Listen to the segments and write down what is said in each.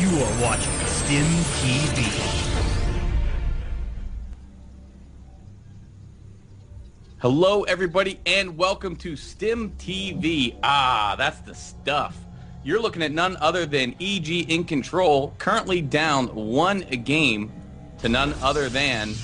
You are watching StimTV. Hello, everybody, and welcome to StimTV. Ah, that's the stuff. You're looking at none other than EGiNcontroL, currently down one game to none other than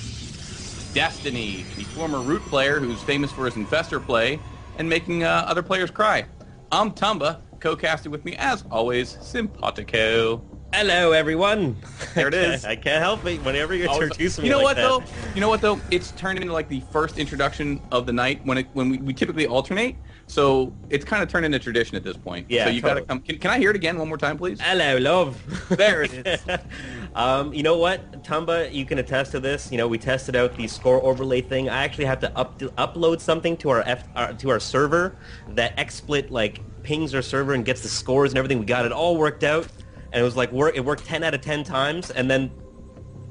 Destiny, the former Root player who's famous for his Infestor play and making other players cry. I'm Tumba, co-casted with me, as always, Simpatico. Hello, everyone. There it is. I can't help it whenever you introduce me. You know like what that. though? You know what though? It's turned into like the first introduction of the night when we typically alternate. So it's kind of turned into tradition at this point. Yeah. So you totally. gotta come. Can I hear it again one more time, please? Hello, love. There it is. You know what, Tumba? You can attest to this. You know, we tested out the score overlay thing. I actually have to upload something to our server that XSplit like pings our server and gets the scores and everything. We got it all worked out. And it was like it worked 10 out of 10 times, and then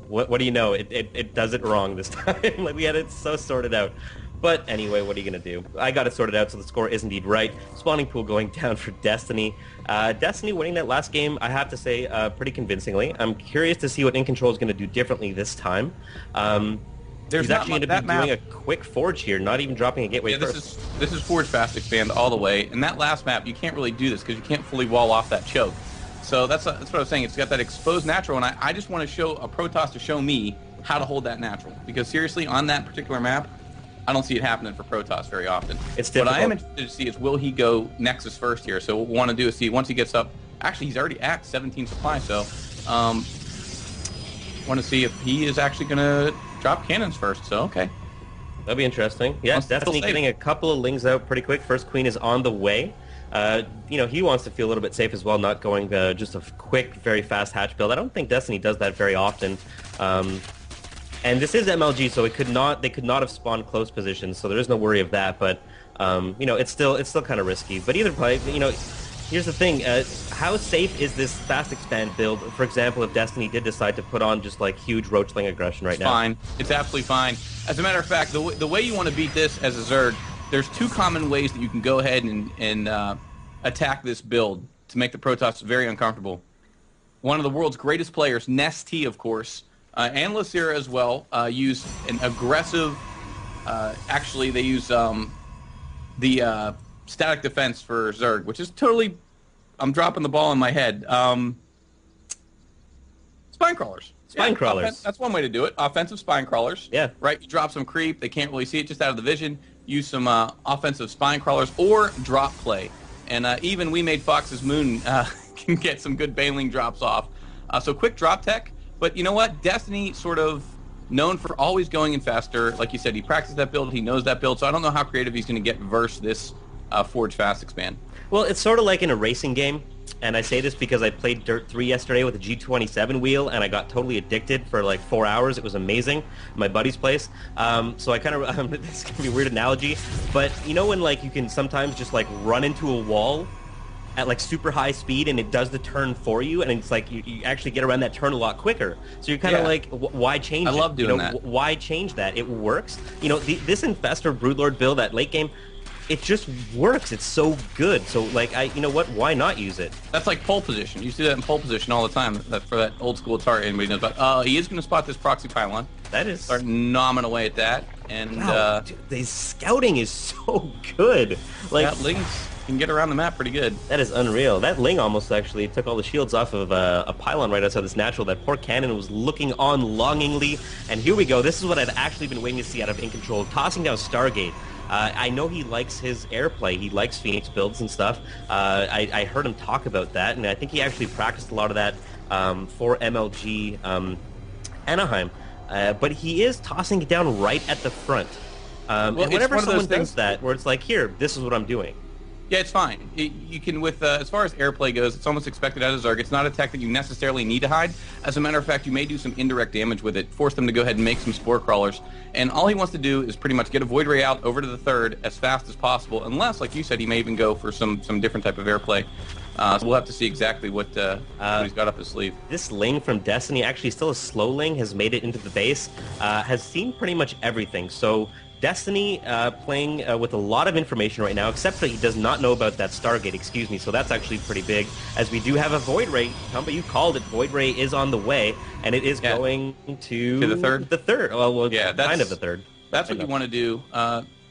what do you know? It does it wrong this time. Like we had it so sorted out. But anyway, what are you gonna do? I got it sorted out, so the score is indeed right. Spawning pool going down for Destiny. Destiny winning that last game, I have to say, pretty convincingly. I'm curious to see what EGiNcontroL is gonna do differently this time. He's actually going to be doing a quick forge here, not even dropping a gateway first. This is forge fast expand all the way, and that last map you can't really do this because you can't fully wall off that choke. So that's what I was saying. It's got that exposed natural, and I just want to show a Protoss to show me how to hold that natural. Because seriously, on that particular map, I don't see it happening for Protoss very often. It's difficult. What I am interested to see is will he go Nexus first here. So what we want to do is see once he gets up. Actually, he's already at 17 supply, so want to see if he is actually going to drop cannons first. So okay. That'll be interesting. Yeah, definitely getting a couple of lings out pretty quick. First queen is on the way. You know, he wants to feel a little bit safe as well, not going just a quick, very fast hatch build. I don't think Destiny does that very often. And this is MLG, so they could not have spawned close positions, so there is no worry of that. But you know, it's still kind of risky. But either play, you know, here's the thing: how safe is this fast expand build? For example, if Destiny did decide to put on just like huge roachling aggression right now, fine. It's absolutely fine. As a matter of fact, the way you want to beat this as a Zerg. There's two common ways that you can go ahead and attack this build to make the Protoss very uncomfortable. One of the world's greatest players, Nesty, of course, and Lacira as well, use an aggressive... actually, they use the static defense for Zerg, which is totally... I'm dropping the ball in my head. Spine crawlers. Spine crawlers. That's one way to do it. Offensive spine crawlers. Yeah. Right? You drop some creep. They can't really see it just out of the vision. Use some offensive spine crawlers or drop play. And even We Made Fox's Moon can get some good bailing drops off. So quick drop tech. But you know what? Destiny sort of known for always going in faster. Like you said, he practiced that build. He knows that build. So I don't know how creative he's going to get versus this Forge Fast expand. Well, it's sort of like in a racing game. And I say this because I played Dirt 3 yesterday with a G27 wheel, and I got totally addicted for like 4 hours. It was amazing at my buddy's place. So I kind of, this is going to be a weird analogy, but you know when like you can sometimes just like run into a wall at like super high speed and it does the turn for you, and it's like you actually get around that turn a lot quicker. So you're kind of like, why change it? I love doing that. that. Why change that? It works. You know, this Infestor Broodlord build at late game, it just works. It's so good. So, like, you know what? Why not use it? That's like pole position. You see that in pole position all the time. For that old school Tart, anybody knows about. He is going to spot this proxy pylon. That is. Start nomming away at that. And wow, dude, the scouting is so good. Like that Lings can get around the map pretty good. That is unreal. That Ling almost actually took all the shields off of a pylon right outside this natural. That poor cannon was looking on longingly. And here we go. This is what I'd actually been waiting to see out of EGiNcontroL. Tossing down Stargate. I know he likes his airplay. He likes Phoenix builds and stuff. I heard him talk about that, and I think he actually practiced a lot of that for MLG Anaheim. But he is tossing it down right at the front. And whenever someone does that, where it's like, here, this is what I'm doing. Yeah, it's fine. You can, with as far as airplay goes, it's almost expected out of Zerg. It's not a tech that you necessarily need to hide. As a matter of fact, you may do some indirect damage with it, force them to go ahead and make some spore crawlers. And all he wants to do is pretty much get a Void Ray out over to the third as fast as possible, unless, like you said, he may even go for some different type of airplay. So we'll have to see exactly what he's got up his sleeve. This Ling from Destiny, actually still a slow Ling, has made it into the base, has seen pretty much everything. So Destiny playing with a lot of information right now, except that he does not know about that Stargate, excuse me, so that's actually pretty big, as we do have a Void Ray. But you called it. Void Ray is on the way, and it is going to the third? The third. Well, Yeah, kind of the third. That's what you want to do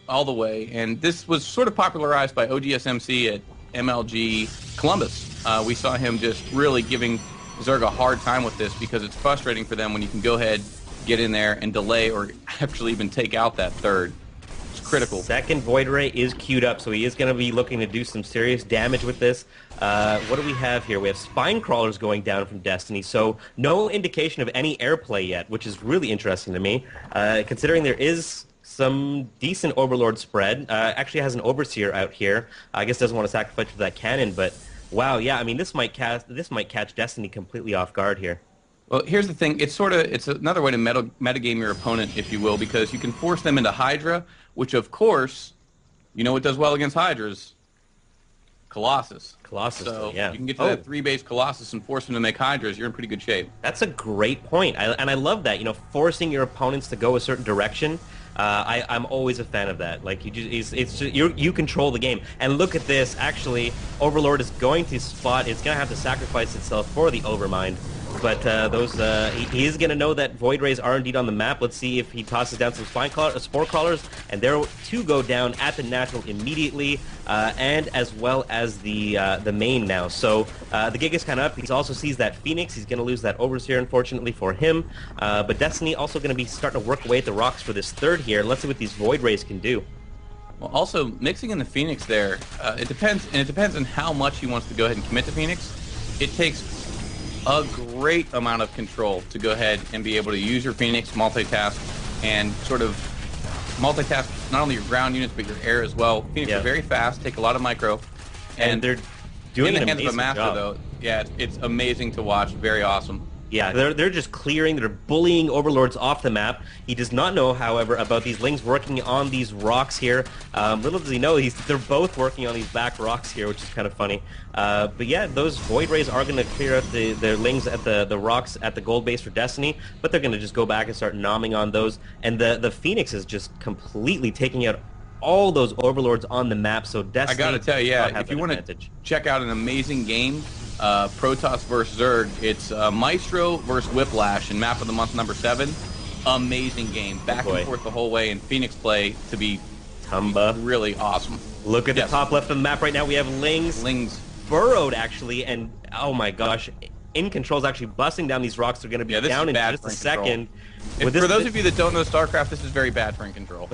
all the way. And this was sort of popularized by OGSMC at MLG Columbus. We saw him just really giving Zerg a hard time with this because it's frustrating for them when you can go ahead, get in there, and delay or actually even take out that third. It's critical. Second Void Ray is queued up, so he is going to be looking to do some serious damage with this. What do we have here? We have Spine Crawlers going down from Destiny, so no indication of any airplay yet, which is really interesting to me, considering there is some decent Overlord spread. Actually has an Overseer out here. I guess doesn't want to sacrifice for that cannon, but wow, yeah, I mean, this might catch Destiny completely off guard here. Well, here's the thing. It's another way to metagame your opponent, if you will, because you can force them into Hydra, which, of course, you know what does well against Hydras? Colossus. Colossus, so yeah. You can get to that 3-base Colossus and force them to make Hydras. You're in pretty good shape. That's a great point, and I love that. You know, forcing your opponents to go a certain direction. I'm always a fan of that. Like you control the game. And look at this. Actually, Overlord is going to spot. It's going to have to sacrifice itself for the Overmind. But he is going to know that Void Rays are indeed on the map. Let's see if he tosses down some Spore Crawlers, and there two go down at the natural immediately, and as well as the main now. So the gig is kind of up. He also sees that Phoenix. He's going to lose that Overseer, unfortunately for him. But Destiny also going to be starting to work away at the rocks for this third here. Let's see what these Void Rays can do. Well, also mixing in the Phoenix there, it depends on how much he wants to go ahead and commit to Phoenix. It takes a great amount of control to go ahead and be able to use your Phoenix, multitask, and sort of multitask not only your ground units but your air as well. Phoenix are very fast, take a lot of micro, and they're doing in the an hands of a amazing master job. though. Yeah, it's amazing to watch. Very awesome. Yeah, they're just clearing, they're bullying Overlords off the map. He does not know, however, about these Lings working on these rocks here. Little does he know, they're both working on these back rocks here, which is kind of funny. But yeah, those Void Rays are going to clear out the Lings at the rocks at the gold base for Destiny, but they're going to just go back and start nomming on those. And the Phoenix is just completely taking out all those Overlords on the map, so Destiny... I gotta tell you, yeah, if you want to check out an amazing game, Protoss versus Zerg, it's Maestro versus Whiplash in Map of the Month number 7. Amazing game. Back and forth the whole way, and Phoenix play to be Tumba. Really awesome. Look at the top left of the map right now. We have Lings. Lings. Burrowed, actually, and oh my gosh. EGiNcontroL is actually busting down these rocks. They're going to be down in just a second. For those of you that don't know Starcraft, this is very bad for EGiNcontroL.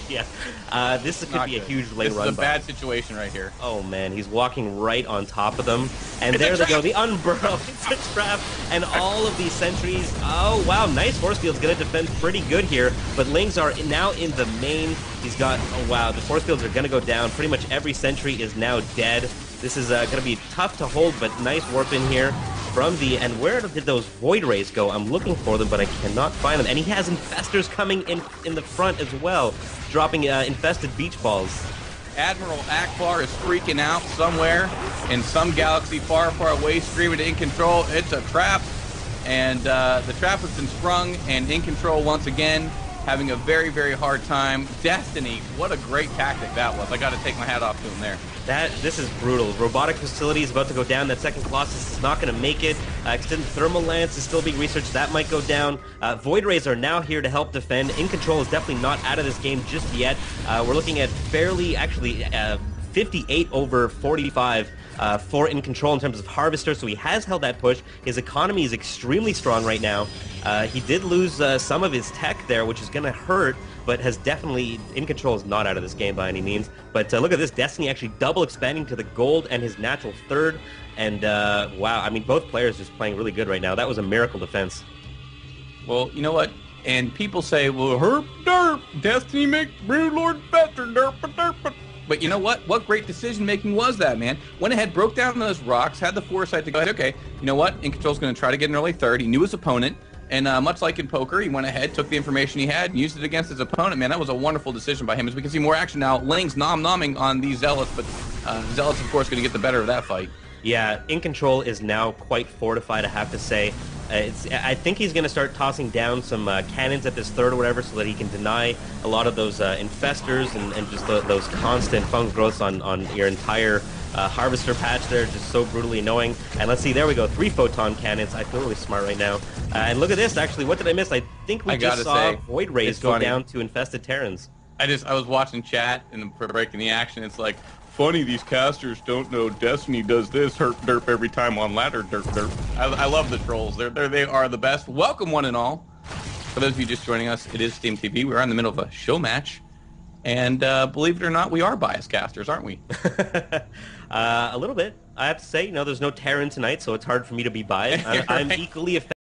Yeah. This could be a huge lane run. This is a bad situation right here. Oh, man. He's walking right on top of them. And there they go. The unburrow. It's a trap. And all of these sentries. Oh, wow. Nice force field's going to defend pretty good here. But Lings are now in the main. He's got... Oh, wow. The force fields are going to go down. Pretty much every sentry is now dead. This is going to be tough to hold, but nice warp in here from the... And where did those Void Rays go? I'm looking for them, but I cannot find them. And he has Infestors coming in the front as well, dropping infested beach balls. Admiral Akbar is freaking out somewhere in some galaxy far, far away, screaming to EGiNcontroL, it's a trap. And the trap has been sprung, and EGiNcontroL once again having a very, very hard time. Destiny, what a great tactic that was. I got to take my hat off to him there. This is brutal. Robotic facility is about to go down. That second Colossus is not going to make it. Extended Thermal Lance is still being researched. That might go down. Void Rays are now here to help defend. EGiNcontroL is definitely not out of this game just yet. We're looking at fairly, actually, 58 over 45 for EGiNcontroL in terms of Harvester, so he has held that push. His economy is extremely strong right now. He did lose some of his tech there, which is going to hurt, but has definitely... EGiNcontroL is not out of this game by any means. But look at this. Destiny actually double expanding to the gold and his natural third. And wow, I mean, both players just playing really good right now. That was a miracle defense. Well, you know what? And people say, well, herp derp, Destiny makes Broodlord better, derp derp. But you know what? What great decision-making was that, man? Went ahead, broke down those rocks, had the foresight to go ahead, okay, you know what? EGiNcontrol's going to try to get an early third. He knew his opponent, and much like in poker, he went ahead, took the information he had, and used it against his opponent. Man, that was a wonderful decision by him. As we can see more action now, Lings nom-nomming on these Zealots, but Zealots, of course, going to get the better of that fight. Yeah, EGiNcontroL is now quite fortified, I have to say. I think he's going to start tossing down some cannons at this third or whatever so that he can deny a lot of those infestors and just those constant fungus growths on your entire harvester patch there, just so brutally annoying. And let's see, there we go, 3 photon cannons. I feel really smart right now. And look at this, actually, what did I miss? I think we just saw Void Rays go down to infested Terrans. I was watching chat and for breaking the action. It's like, funny, these casters don't know Destiny does this hurt derp every time on ladder derp derp. I love the trolls. They are the best. Welcome one and all. For those of you just joining us, it is StimTV. We're in the middle of a show match, and believe it or not, we are biased casters, aren't we? A little bit. I have to say, there's no Terran tonight, so it's hard for me to be biased. I'm equally